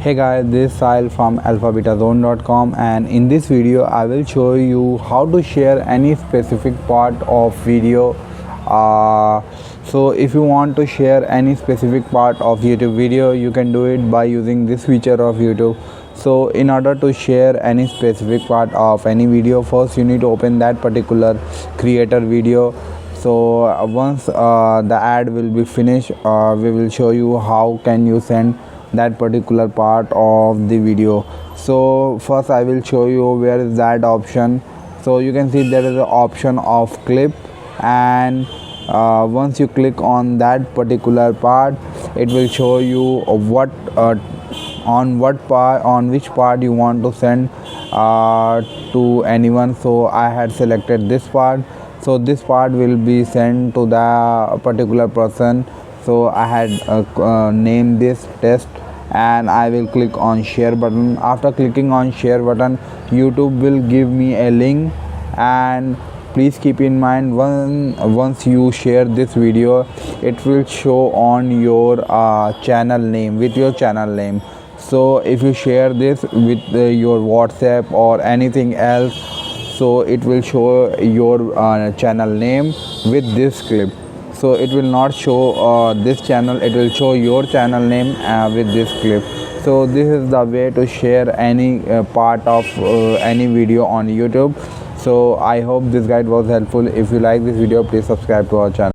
Hey guys, this is Sahil from alphabetazone.com, and in this video I will show you how to share any specific part of video. So if you want to share any specific part of YouTube video, you can do it by using this feature of YouTube. So in order to share any specific part of any video, first you need to open that particular creator video. So once the ad will be finished, we will show you how can you send that particular part of the video. So first I will show you where is that option. So you can see there is an option of clip, and once you click on that particular part, it will show you on which part you want to send to anyone. So I had selected this part, so this part will be sent to the particular person. So I had named this test, and I will click on share button. After clicking on share button, YouTube will give me a link, and please keep in mind, once you share this video, it will show on your channel name, with your channel name. So if you share this with your WhatsApp or anything else, so it will show your channel name with this clip. So it will not show this channel, it will show your channel name with this clip. So this is the way to share any part of any video on YouTube. So I hope this guide was helpful. If you like this video, please subscribe to our channel.